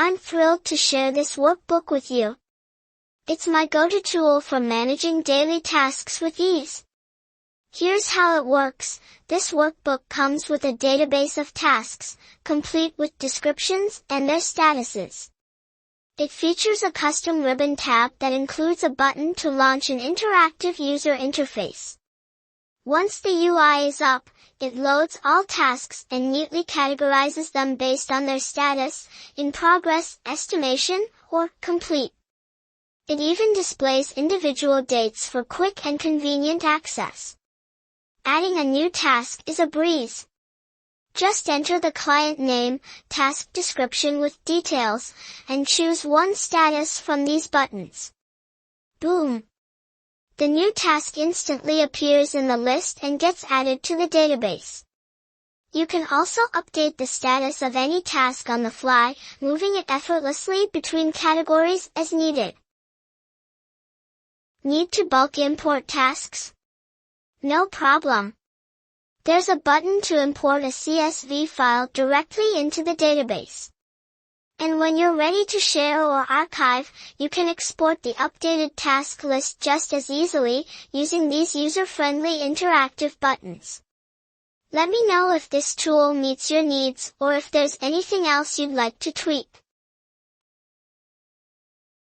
I'm thrilled to share this workbook with you. It's my go-to tool for managing daily tasks with ease. Here's how it works. This workbook comes with a database of tasks, complete with descriptions and their statuses. It features a custom ribbon tab that includes a button to launch an interactive user interface. Once the UI is up, it loads all tasks and neatly categorizes them based on their status, in progress, estimation, or complete. It even displays individual dates for quick and convenient access. Adding a new task is a breeze. Just enter the client name, task description with details, and choose one status from these buttons. Boom! The new task instantly appears in the list and gets added to the database. You can also update the status of any task on the fly, moving it effortlessly between categories as needed. Need to bulk import tasks? No problem. There's a button to import a CSV file directly into the database. And when you're ready to share or archive, you can export the updated task list just as easily, using these user-friendly interactive buttons. Let me know if this tool meets your needs or if there's anything else you'd like to tweak.